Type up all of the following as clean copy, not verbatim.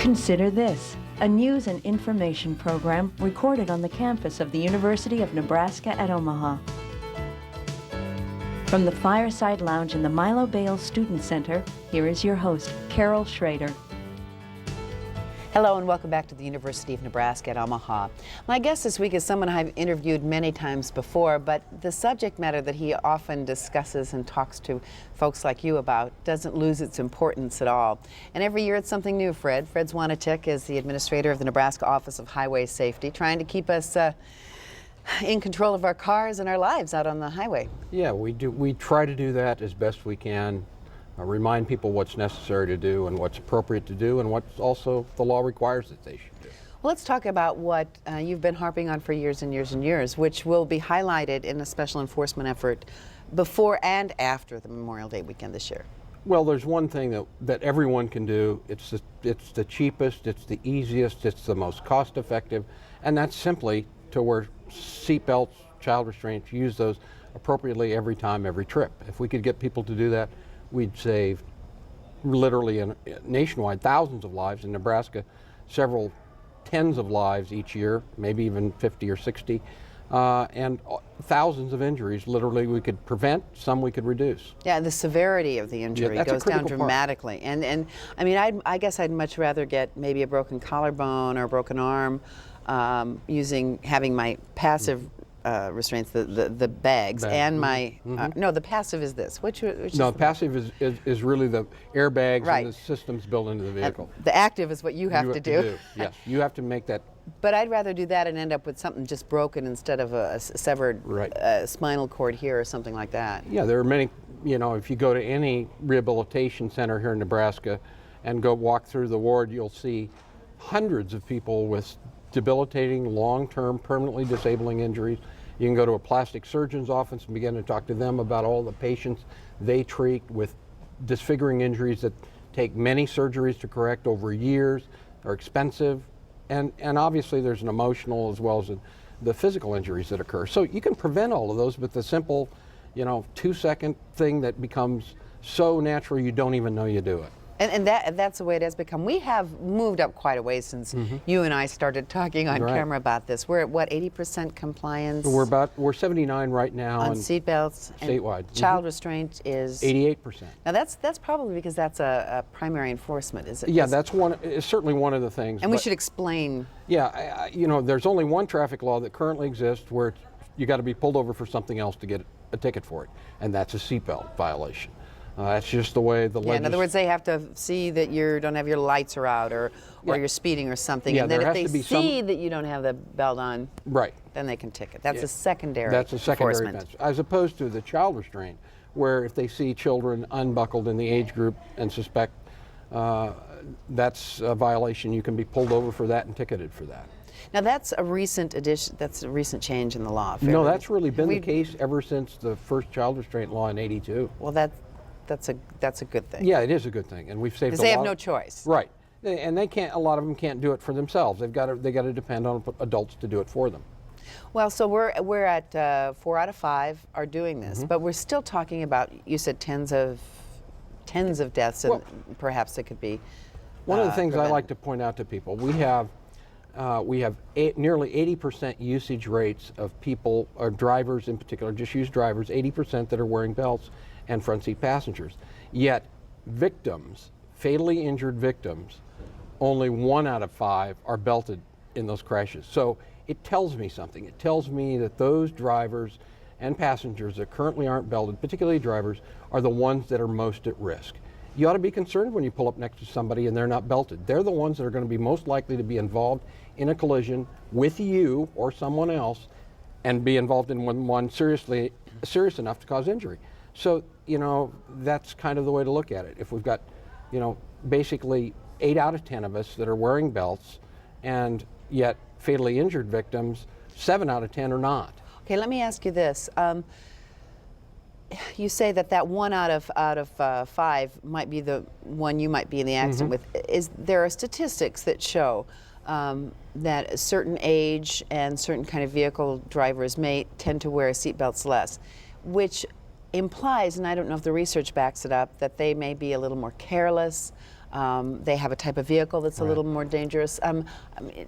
Consider this, a news and information program recorded on the campus of the University of Nebraska at Omaha. From the Fireside Lounge in the Milo Bales Student Center, here is your host, Carol Schrader. Hello and welcome back to the University of Nebraska at Omaha. My guest this week is someone I've interviewed many times before, but the subject matter that he often discusses and talks to folks like you about doesn't lose its importance at all. And every year it's something new, Fred. Fred Zwanichek is the administrator of the Nebraska Office of Highway Safety, trying to keep us in control of our cars and our lives out on the highway. Yeah, we do. We try to do that as best we can. Remind people what's necessary to do and what's appropriate to do and what's also the law requires that they should do. Well, let's talk about what you've been harping on for years and years and years, which will be highlighted in a special enforcement effort before and after the Memorial Day weekend this year. Well, there's one thing that everyone can do. It's the cheapest, it's the easiest, it's the most cost effective, and that's simply to wear seat belts, child restraints, use those appropriately every time, every trip. If we could get people to do that, we'd save literally nationwide thousands of lives. In Nebraska, several tens of lives each year, maybe even 50 or 60, and thousands of injuries literally we could prevent, some we could reduce. Yeah, the severity of the injury goes down dramatically. And I mean, I guess I'd much rather get maybe a broken collarbone or a broken arm having my passive restraints, the bags, and my no, the passive is this. Which no, passive is really the airbags right. and the systems built into the vehicle. The active is what you have to do. Yes, you have to make that. But I'd rather do that and end up with something just broken instead of a severed spinal cord here or something like that. Yeah, there are many. You know, if you go to any rehabilitation center here in Nebraska and go walk through the ward, you'll see hundreds of people with debilitating, long-term, permanently disabling injuries. You can go to a plastic surgeon's office and begin to talk to them about all the patients they treat with disfiguring injuries that take many surgeries to correct over years, are expensive, and obviously there's an emotional as well as the physical injuries that occur. So you can prevent all of those with the simple, 2-second thing that becomes so natural you don't even know you do it. And that's the way it has become. We have moved up quite a way since you and I started talking on camera about this. We're at what, 80% compliance? We're 79 right now on seat belts. Statewide. Child restraint is 88%. Now that's probably because that's a primary enforcement, is it? Yeah, it's certainly one of the things. And we should explain. Yeah, there's only one traffic law that currently exists where you got to be pulled over for something else to get a ticket for it, and that's a seatbelt violation. That's just the way the in other words, they have to see that you don't have your lights are out or you're speeding or something. Yeah, and then if they see that you don't have the belt on, then they can ticket. That's a secondary enforcement. Offense, as opposed to the child restraint, where if they see children unbuckled in the age group and suspect that's a violation, you can be pulled over for that and ticketed for that. Now that's a recent addition. That's a recent change in the law. No, that's really been the case ever since the first child restraint law in '82. Well, that's a good thing. Yeah, it is a good thing, and we've saved. Because they have no choice. Right, and they can't. A lot of them can't do it for themselves. They got to depend on adults to do it for them. Well, so we're at 4 out of 5 are doing this, but we're still talking about. You said tens of deaths, and perhaps it could be. One of the things I like to point out to people, we have nearly 80% usage rates of people, or drivers in particular, just use drivers, 80% that are wearing belts and front seat passengers. Yet victims, fatally injured victims, only 1 out of 5 are belted in those crashes. So it tells me something. It tells me that those drivers and passengers that currently aren't belted, particularly drivers, are the ones that are most at risk. You ought to be concerned when you pull up next to somebody and they're not belted. They're the ones that are going to be most likely to be involved in a collision with you or someone else and be involved in one serious enough to cause injury. So, that's kind of the way to look at it. If we've got, basically 8 out of 10 of us that are wearing belts and yet fatally injured victims, 7 out of 10 are not. Okay, let me ask you this. You say that 1 out of 5 might be the one you might be in the accident with. There are statistics that show that a certain age and certain kind of vehicle drivers may tend to wear seatbelts less, which implies, and I don't know if the research backs it up, that they may be a little more careless, They have a type of vehicle that's a little more dangerous. I mean,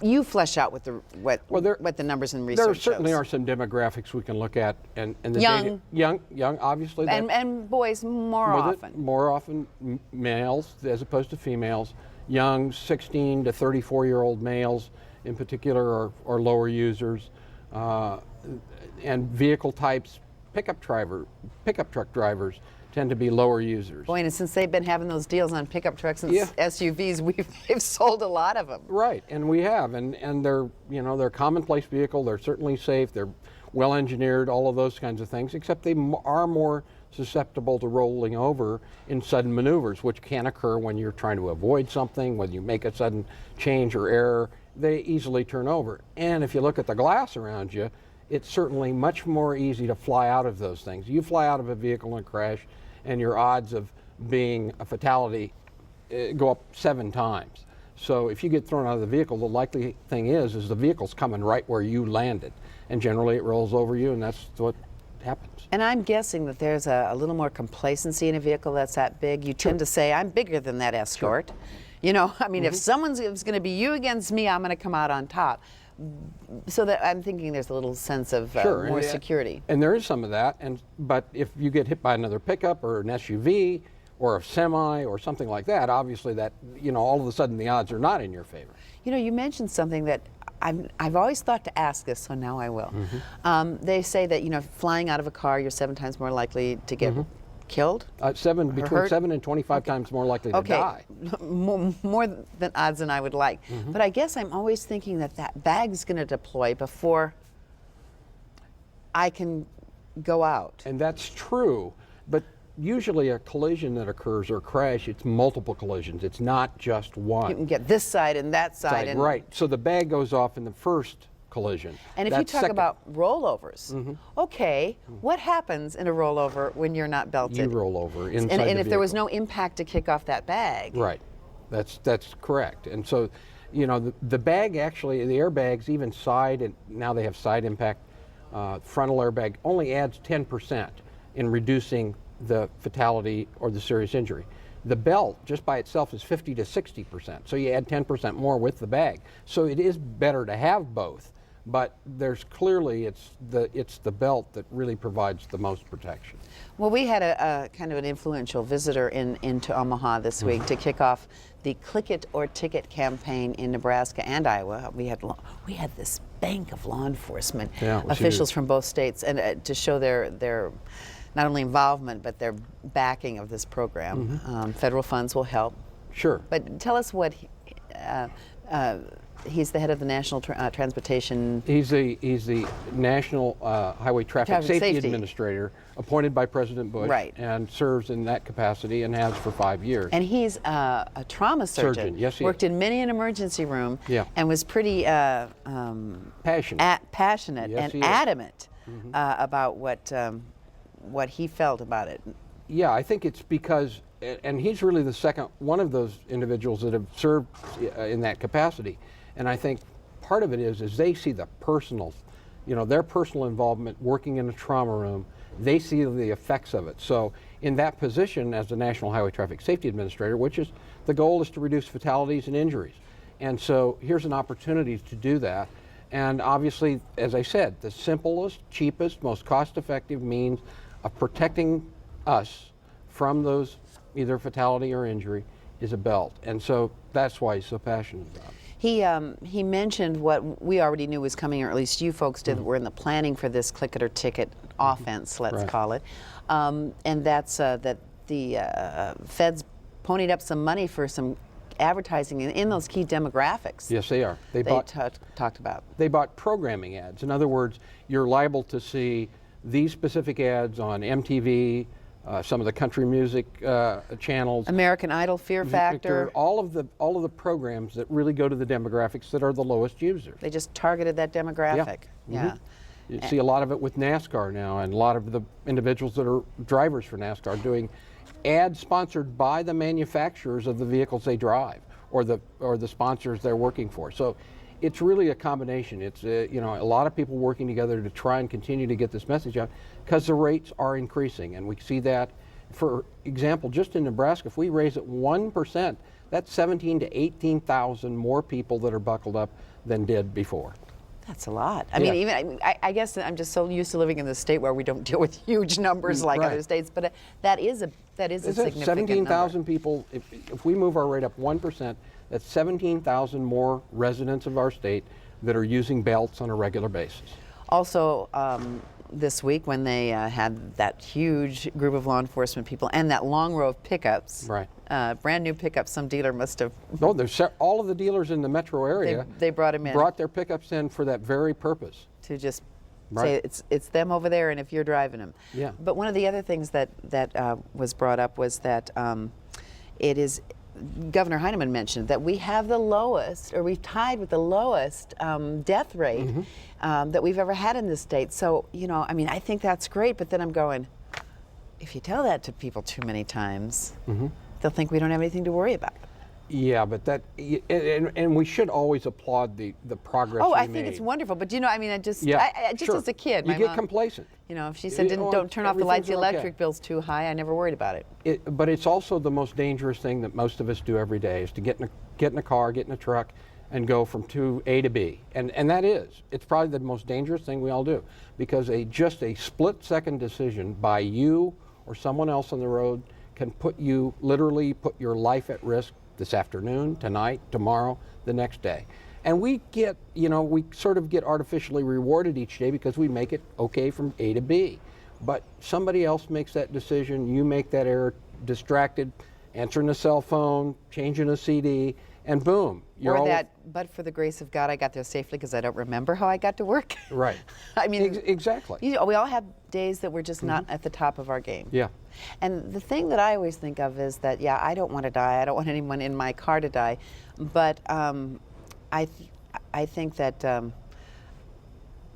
you flesh out what the numbers and research There certainly shows. are some demographics we can look at, and the Young. data, young, obviously, And boys more often. more often males as opposed to females. Young 16 to 34-year-old males, in particular, are lower users, and vehicle types. Pickup truck drivers tend to be lower users. Boy, and since they've been having those deals on pickup trucks and SUVs, we've sold a lot of them. Right, and we have, and they're they're a commonplace vehicle. They're certainly safe. They're well engineered, all of those kinds of things. Except they are more susceptible to rolling over in sudden maneuvers, which can occur when you're trying to avoid something. When you make a sudden change or error, they easily turn over. And if you look at the glass around you, it's certainly much more easy to fly out of those things. You fly out of a vehicle in a crash, and your odds of being a fatality go up 7 times. So if you get thrown out of the vehicle, the likely thing is the vehicle's coming right where you landed, and generally it rolls over you, and that's what happens. And I'm guessing that there's a little more complacency in a vehicle that's that big. You tend to say, I'm bigger than that Escort. Sure. You know, I mean, if someone's going to be you against me, I'm going to come out on top. So that I'm thinking there's a little sense of more security. And there is some of that, but if you get hit by another pickup or an SUV or a semi or something like that, obviously that, all of a sudden the odds are not in your favor. You know, you mentioned something that I've always thought to ask this, so now I will. They say that, flying out of a car, you're 7 times more likely to get killed? Between 7 and 25 times more likely to die. More than odds than I would like. But I guess I'm always thinking that bag's going to deploy before I can go out. And that's true, but usually a collision that occurs or crash, it's multiple collisions. It's not just one. You can get this side and that side. And right. So the bag goes off in the first collision. And if you talk about rollovers, okay, what happens in a rollover when you're not belted? You roll over inside and if the there was vehicle. no impact to kick off that bag. Right. That's correct. And so, the bag actually, the airbags, even side, and now they have side impact, frontal airbag, only adds 10% in reducing the fatality or the serious injury. The belt, just by itself, is 50 to 60%. So you add 10% more with the bag. So it is better to have both. But there's clearly, it's the belt that really provides the most protection. Well, we had a kind of an influential visitor into Omaha this week to kick off the Click It or Ticket campaign in Nebraska and Iowa. We had this bank of law enforcement officials from both states, and to show their not only involvement but their backing of this program. Federal funds will help. Sure. But tell us what. He's the head of the National Transportation. He's the National Highway Traffic Safety Administrator, appointed by President Bush, and serves in that capacity and has for 5 years. And he's a trauma surgeon. Yes, he worked is. in many an emergency room. Yeah. And was pretty passionate Yes, and adamant about what he felt about it. Yeah, I think it's because, and he's really one of those individuals that have served in that capacity. And I think part of it is they see the personal, their personal involvement working in a trauma room. They see the effects of it. So in that position as the National Highway Traffic Safety Administrator, the goal is to reduce fatalities and injuries. And so here's an opportunity to do that. And obviously, as I said, the simplest, cheapest, most cost-effective means of protecting us from those either fatality or injury is a belt. And so that's why he's so passionate about it. He mentioned what we already knew was coming, or at least you folks did, that were in the planning for this Click It or Ticket offense, let's call it. And that's that the feds ponied up some money for some advertising in those key demographics. Yes, they are. They talked about. They bought programming ads. In other words, you're liable to see these specific ads on MTV, some of the country music channels, American Idol, Fear Factor, all of the programs that really go to the demographics that are the lowest users. They just targeted that demographic. Yeah. You see a lot of it with NASCAR now, and a lot of the individuals that are drivers for NASCAR doing ads sponsored by the manufacturers of the vehicles they drive, or the sponsors they're working for. So it's really a combination. It's a lot of people working together to try and continue to get this message out, because the rates are increasing, and we see that for example, just in Nebraska, if we raise it 1%, that's 17 to 18,000 more people that are buckled up than did before. That's a lot. I mean, even I guess I'm just so used to living in the state where we don't deal with huge numbers like other states. But that is a significant 17,000 people. If we move our rate up 1%, that's 17,000 more residents of our state that are using belts on a regular basis. Also, this week when they had that huge group of law enforcement people and that long row of pickups, right? Brand new pickups. Some dealer must have. No, there's all of the dealers in the metro area. They brought them in. Brought their pickups in for that very purpose. To just say it's them over there, and if you're driving them. Yeah. But one of the other things that was brought up was that it is. Governor Heineman mentioned that we have the lowest, or we've tied with the lowest death rate that we've ever had in this state. So, you know, I mean, I think that's great, but then I'm going, if you tell that to people too many times, they'll think we don't have anything to worry about. Yeah, but that, and we should always applaud the progress. Oh, I think it's wonderful, but you know, I mean, I just as a kid, you get complacent. You know, if she said, don't turn off the lights, the electric bill's too high, I never worried about it. But it's also the most dangerous thing that most of us do every day is to get in a car, get in a truck, and go from A to B. And it's probably the most dangerous thing we all do, because just a split-second decision by you or someone else on the road can literally put your life at risk this afternoon, tonight, tomorrow, the next day. And we sort of get artificially rewarded each day because we make it okay from A to B. But somebody else makes that decision, you make that error, distracted, answering a cell phone, changing a CD, and boom. But for the grace of God, I got there safely because I don't remember how I got to work. Right. I mean, exactly. We all have days that we're just not at the top of our game. Yeah. And the thing that I always think of is that, I don't want to die. I don't want anyone in my car to die. But I think that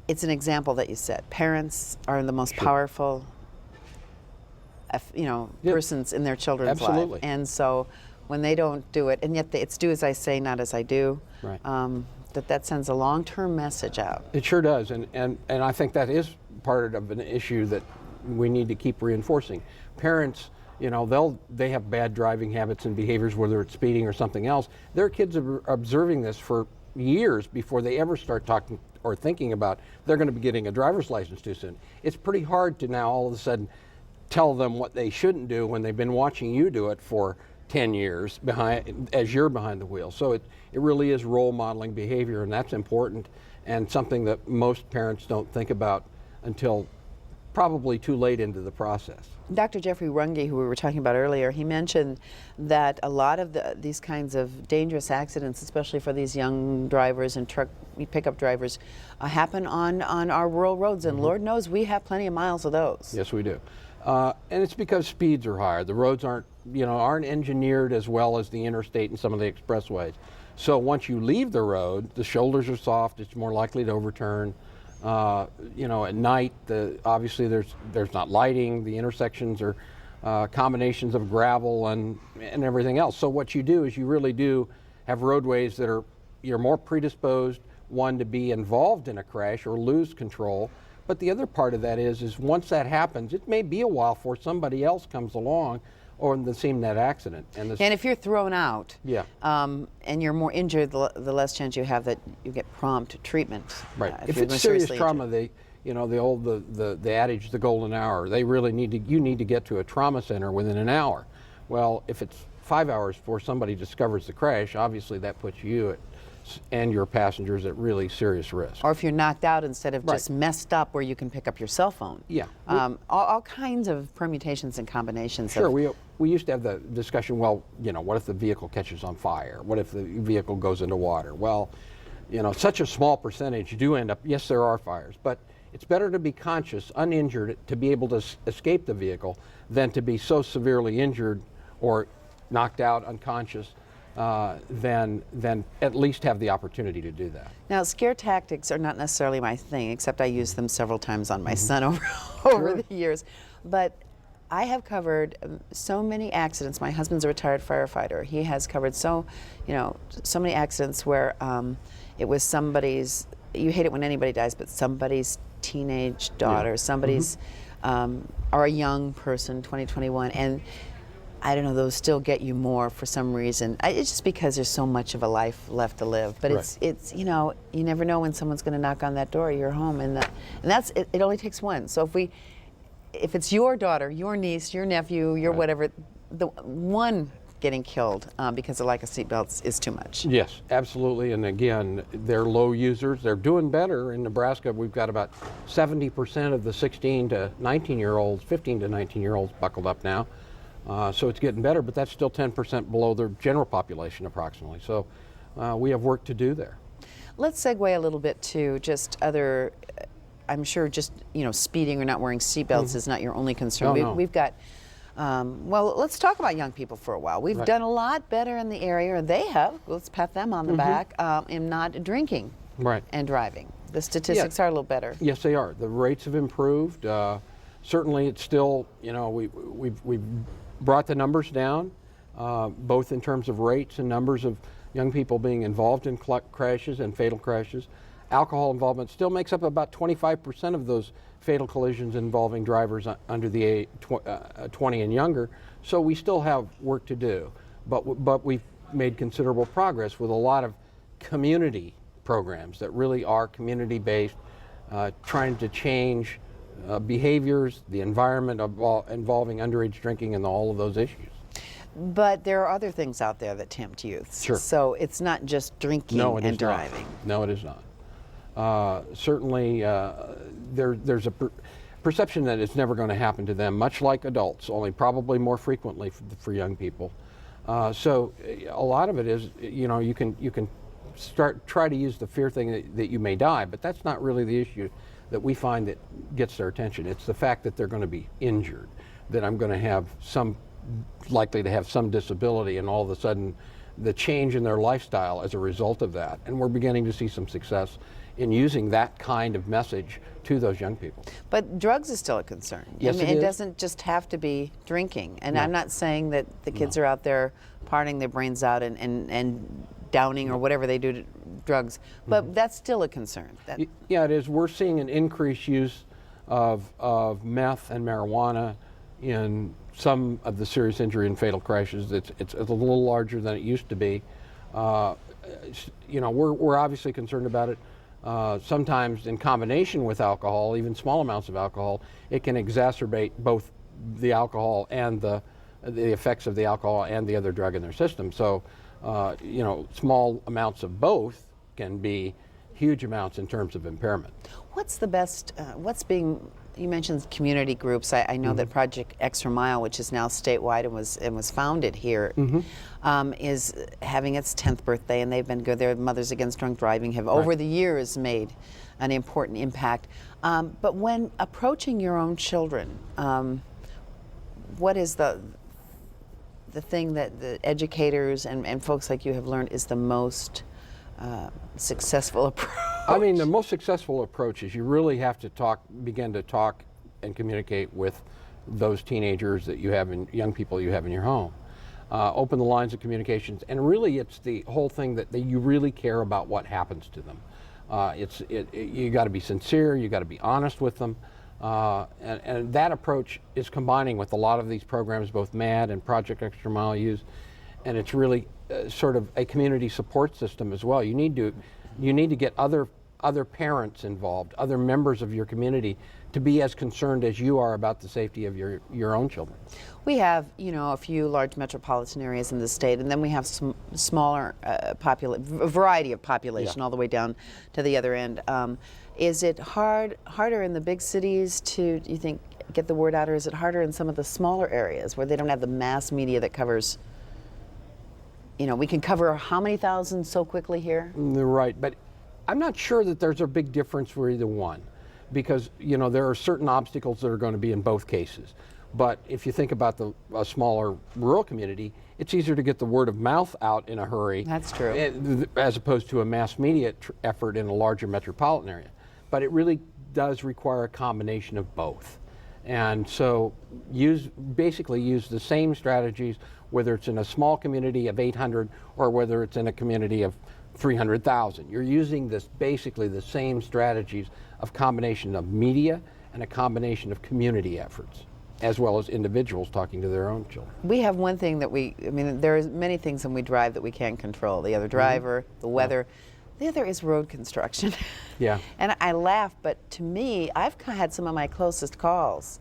it's an example that you set. Parents are the most powerful, persons in their children's life. And so when they don't do it, and yet it's do as I say, not as I do, right. that sends a long-term message out. It sure does, and I think that is part of an issue that we need to keep reinforcing. Parents, they have bad driving habits and behaviors, whether it's speeding or something else. Their kids are observing this for years before they ever start talking or thinking about they're going to be getting a driver's license too soon. It's pretty hard to now all of a sudden tell them what they shouldn't do when they've been watching you do it for 10 years as you're behind the wheel. So it really is role modeling behavior, and that's important and something that most parents don't think about until probably too late into the process. Dr. Jeffrey Runge, who we were talking about earlier, he mentioned that a lot of these kinds of dangerous accidents, especially for these young drivers and pickup drivers, happen on our rural roads, and Lord knows we have plenty of miles of those. Yes, we do. And it's because speeds are higher. The roads aren't engineered as well as the interstate and some of the expressways. So once you leave the road, the shoulders are soft, it's more likely to overturn. At night, obviously there's not lighting, the intersections are combinations of gravel and everything else. So what you do is you really do have roadways that you're more predisposed, one, to be involved in a crash or lose control. But the other part of that is once that happens, it may be a while before somebody else comes along or the scene of that accident. And if you're thrown out, and you're more injured, the less chance you have that you get prompt treatment. Right. If it's serious trauma, the adage, the golden hour, you need to get to a trauma center within an hour. Well, if it's 5 hours before somebody discovers the crash, obviously that puts you and your passengers at really serious risk. Or if you're knocked out instead of just messed up where you can pick up your cell phone. Yeah. All kinds of permutations and combinations. Sure. We used to have the discussion, what if the vehicle catches on fire? What if the vehicle goes into water? Well, such a small percentage do end up, yes, there are fires, but it's better to be conscious, uninjured, to be able to escape the vehicle than to be so severely injured or knocked out, unconscious, than at least have the opportunity to do that. Now, scare tactics are not necessarily my thing, except I used them several times on my son over the years. But I have covered so many accidents. My husband's a retired firefighter. He has covered so many accidents where it was somebody's, you hate it when anybody dies, but somebody's teenage daughter, somebody's are a young person, 2021, and I don't know, those still get you more for some reason. It's just because there's so much of a life left to live. But Right. it's you know, you never know when someone's going to knock on that door of your home, and that's it. It only takes one. So if it's your daughter, your niece, your nephew, your Right. whatever, the one getting killed because of lack of seatbelts is too much. Yes, absolutely. And again, they're low users. They're doing better in Nebraska. We've got about 70% of the 16 to 19-year-olds, 15 to 19-year-olds buckled up now. So it's getting better, but that's still 10% below the general population approximately. So we have work to do there. Let's segue a little bit to just other. I'm sure just speeding or not wearing seatbelts is not your only concern. No, no. We've got. Well, let's talk about young people for a while. We've Right. done a lot better in the area, or they have. Let's pat them on the back in not drinking Right. and driving. The statistics are a little better. Yes, they are. The rates have improved. Certainly, it's still, we've brought the numbers down, both in terms of rates and numbers of young people being involved in crashes and fatal crashes. Alcohol involvement still makes up about 25% of those fatal collisions involving drivers under the age 20 and younger. So we still have work to do, but we've made considerable progress with a lot of community programs that really are community-based, trying to change behaviors, the environment involving underage drinking, and all of those issues. But there are other things out there that tempt youth. Sure. So it's not just drinking No, it and is not. driving. No, it is not. Certainly, there's a perception that it's never going to happen to them, much like adults, only probably more frequently for young people. So a lot of it is, you can try to use the fear thing that you may die, but that's not really the issue that we find that gets their attention. It's the fact that they're going to be injured, that I'm going to have likely to have some disability, and all of a sudden the change in their lifestyle as a result of that. And we're beginning to see some success in using that kind of message to those young people. But drugs is still a concern. Yes, I mean, it is. doesn't just have to be drinking. And No. I'm not saying that the kids are out there partying their brains out and downing or whatever they do to drugs, but that's still a concern. Yeah, it is. We're seeing an increased use of meth and marijuana in some of the serious injury and fatal crashes. It's a little larger than it used to be. We're obviously concerned about it. Sometimes in combination with alcohol, even small amounts of alcohol, it can exacerbate both the alcohol and the effects of the alcohol and the other drug in their system. So, small amounts of both can be huge amounts in terms of impairment. What's the best, you mentioned community groups. I know that Project Extra Mile, which is now statewide and was founded here, is having its 10th birthday, and they've been good. Their Mothers Against Drunk Driving have over the years made an important impact. But when approaching your own children, what is the thing that the educators and folks like you have learned is the most successful approach? I mean, the most successful approach is you really have to begin to talk and communicate with those teenagers that you have young people you have in your home. Open the lines of communications, and really it's the whole thing that you really care about what happens to them. You got to be sincere, you got to be honest with them, and that approach is combining with a lot of these programs both MAD and Project Extra Mile use, and it's really sort of a community support system as well. You need to get other parents involved, other members of your community, to be as concerned as you are about the safety of your own children. We have, a few large metropolitan areas in the state, and then we have some smaller variety of population all the way down to the other end. Is it harder in the big cities to, you think, get the word out, or is it harder in some of the smaller areas where they don't have the mass media that covers? We can cover how many thousands so quickly here? Right, but I'm not sure that there's a big difference for either one, because there are certain obstacles that are going to be in both cases. But if you think about a smaller rural community, it's easier to get the word of mouth out in a hurry. That's true. As opposed to a mass media effort in a larger metropolitan area. But it really does require a combination of both. And so basically use the same strategies, whether it's in a small community of 800 or whether it's in a community of 300,000. You're using basically the same strategies of combination of media and a combination of community efforts, as well as individuals talking to their own children. We have one thing that I mean, there's many things when we drive that we can't control. The other driver, the weather. The other is road construction. Yeah. And I laugh, but to me, I've had some of my closest calls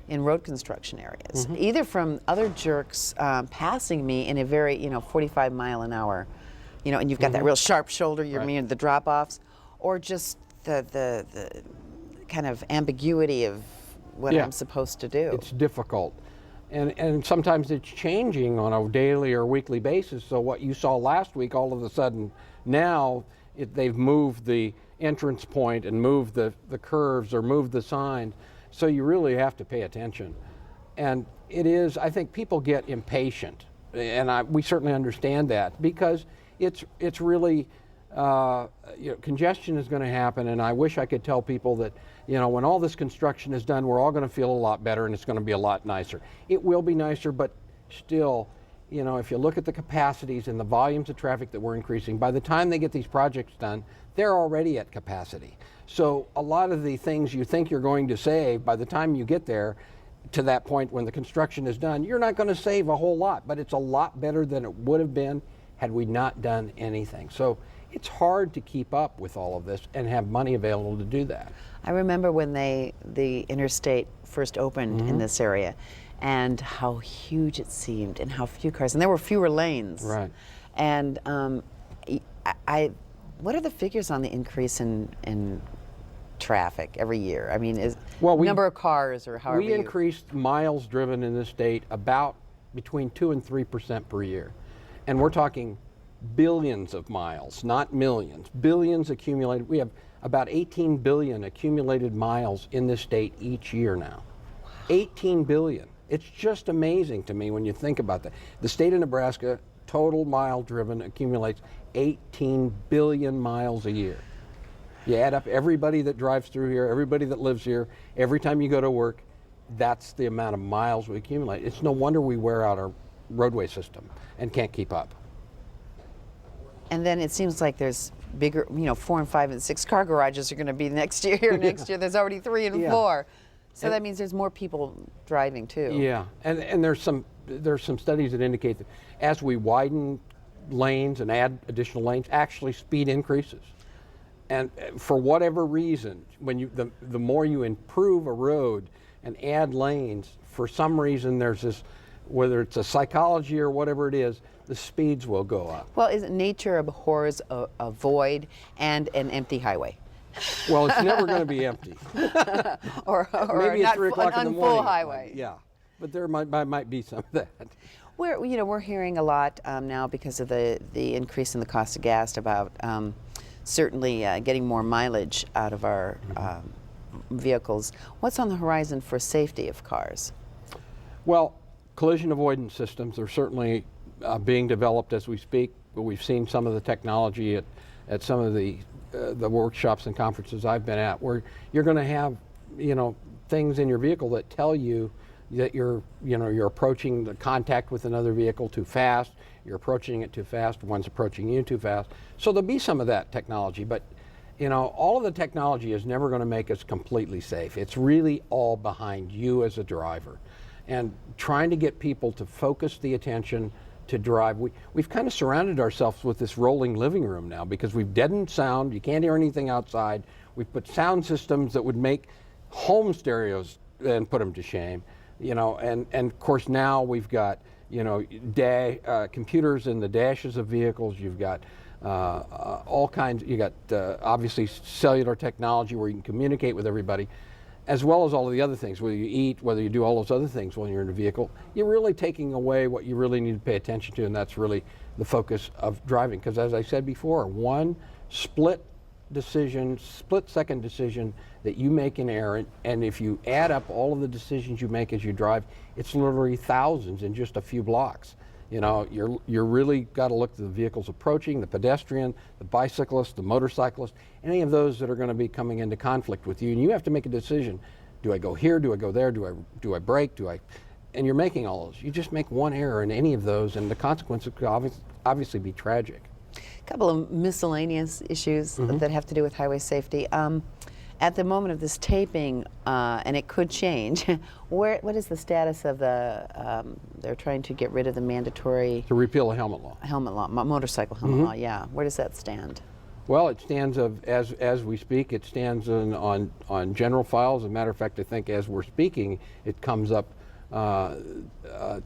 in road construction areas, either from other jerks passing me in a very, 45 mile an hour, and you've got that real sharp shoulder, the drop-offs, or just the kind of ambiguity of what I'm supposed to do. It's difficult. And sometimes it's changing on a daily or weekly basis. So what you saw last week, all of a sudden, now they've moved the entrance point and moved the curves or moved the signs. So you really have to pay attention. And it is, I think people get impatient. And we certainly understand that because it's really, congestion is going to happen. And I wish I could tell people that, when all this construction is done, we're all going to feel a lot better and it's going to be a lot nicer. It will be nicer, but still, if you look at the capacities and the volumes of traffic that we're increasing, by the time they get these projects done, they're already at capacity. So a lot of the things you think you're going to save, by the time you get there to that point when the construction is done, you're not going to save a whole lot, but it's a lot better than it would have been had we not done anything. So it's hard to keep up with all of this and have money available to do that. I remember when the interstate first opened in this area, and how huge it seemed, and how few cars, and there were fewer lanes. Right. And what are the figures on the increase in traffic every year? I mean, number of cars or however we increased miles driven in this state about between 2% and 3% per year, and we're talking billions of miles, not millions. Billions accumulated. We have about 18 billion accumulated miles in this state each year now. 18 billion. It's just amazing to me when you think about that. The state of Nebraska, total mile driven, accumulates 18 billion miles a year. You add up everybody that drives through here, everybody that lives here, every time you go to work, that's the amount of miles we accumulate. It's no wonder we wear out our roadway system and can't keep up. And then it seems like there's bigger, 4 and 5 and 6 car garages are going to be next year. Next year there's already 3 and 4. So that means there's more people driving too. Yeah, and there's some studies that indicate that as we widen lanes and add additional lanes, actually speed increases. And for whatever reason, when the more you improve a road and add lanes, for some reason there's this, whether it's a psychology or whatever it is, the speeds will go up. Well, is nature abhors a void and an empty highway? Well, it's never going to be empty. or maybe not at 3 o'clock in the morning. Unfull highway. Yeah, but there might be some of that. We're hearing a lot now because of the increase in the cost of gas about certainly getting more mileage out of our vehicles. What's on the horizon for safety of cars? Well, collision avoidance systems are certainly being developed as we speak. We've seen some of the technology at some of the workshops and conferences I've been at, where you're going to have, things in your vehicle that tell you that you're approaching the contact with another vehicle too fast, you're approaching it too fast, one's approaching you too fast. So there'll be some of that technology, but all of the technology is never going to make us completely safe. It's really all behind you as a driver. And trying to get people to focus the attention to drive. We've kind of surrounded ourselves with this rolling living room now because we've deadened sound. You can't hear anything outside. We've put sound systems that would make home stereos and put them to shame. And of course now we've got computers in the dashes of vehicles. You've got all kinds. You got obviously cellular technology where you can communicate with everybody, as well as all of the other things, whether you eat, whether you do all those other things when you're in a vehicle. You're really taking away what you really need to pay attention to, and that's really the focus of driving. Because as I said before, one split-second decision that you make in error, and if you add up all of the decisions you make as you drive, it's literally thousands in just a few blocks. You're really got to look at the vehicles approaching, the pedestrian, the bicyclist, the motorcyclist, any of those that are going to be coming into conflict with you, and you have to make a decision. Do I go here? Do I go there? Do I brake? And you're making all those. You just make one error in any of those, and the consequences could obviously be tragic. A couple of miscellaneous issues that have to do with highway safety. At the moment of this taping, and it could change, what is the status of the, they're trying to get rid of the mandatory To repeal the helmet law. motorcycle helmet law, yeah. Where does that stand? Well, it stands as we speak. It stands on general files. As a matter of fact, I think as we're speaking, it comes up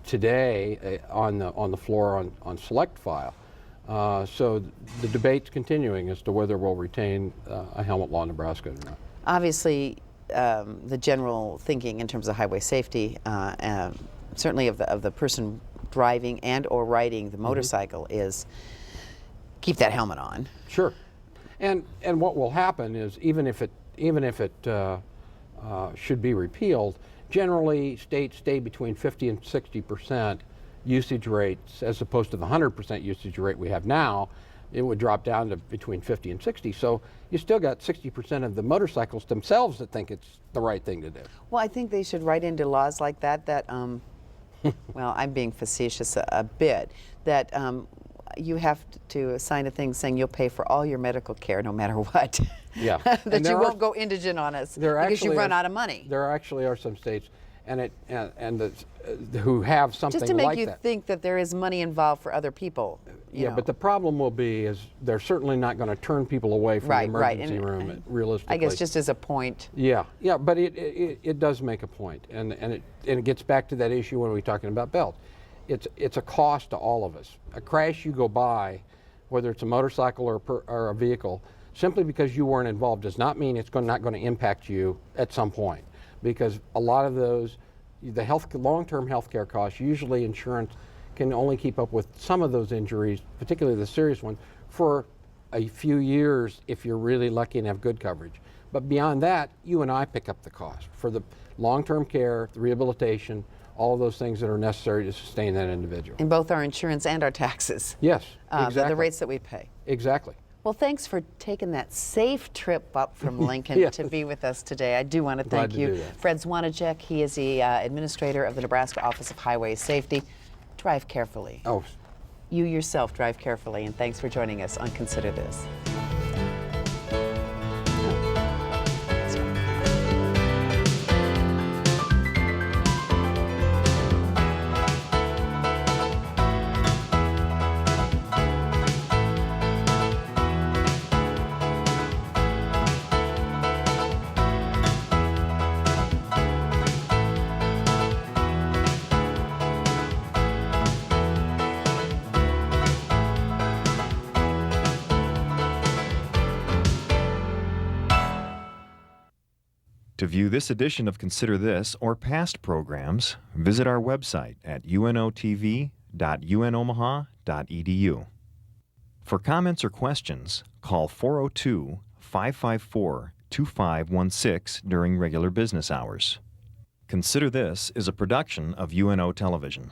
today on the floor on select file. So the debate's continuing as to whether we'll retain a helmet law in Nebraska or not. Obviously, the general thinking in terms of highway safety, certainly of the person driving and or riding the motorcycle, is keep that helmet on. Sure, and what will happen is even if it should be repealed, generally states stay between 50 and 60% usage rates as opposed to the 100% usage rate we have now. It would drop down to between 50 and 60. So you still got 60% of the motorcycles themselves that think it's the right thing to do. Well, I think they should write into laws like that, well, I'm being facetious a bit, that you have to sign a thing saying you'll pay for all your medical care no matter what. Yeah. That you won't go indigent on us because you run out of money. There actually are some states who have something like that. Just to make you think that there is money involved for other people. Yeah, but the problem will be is they're certainly not going to turn people away from the emergency room, realistically. I guess just as a point. Yeah, but it does make a point, and it gets back to that issue when we're talking about belts. It's a cost to all of us. A crash you go by, whether it's a motorcycle or a vehicle, simply because you weren't involved does not mean it's not going to impact you at some point, because a lot of those, the long-term health care costs, usually insurance can only keep up with some of those injuries, particularly the serious ones, for a few years if you're really lucky and have good coverage. But beyond that, you and I pick up the cost for the long-term care, the rehabilitation, all of those things that are necessary to sustain that individual. In both our insurance and our taxes. Yes, exactly. The rates that we pay. Exactly. Well, thanks for taking that safe trip up from Lincoln to be with us today. I do want to thank you. Fred Zwanacek, he is the administrator of the Nebraska Office of Highway Safety. Drive carefully. Oh. You yourself drive carefully, and thanks for joining us on Consider This. To view this edition of Consider This or past programs, visit our website at unotv.unomaha.edu. For comments or questions, call 402-554-2516 during regular business hours. Consider This is a production of UNO Television.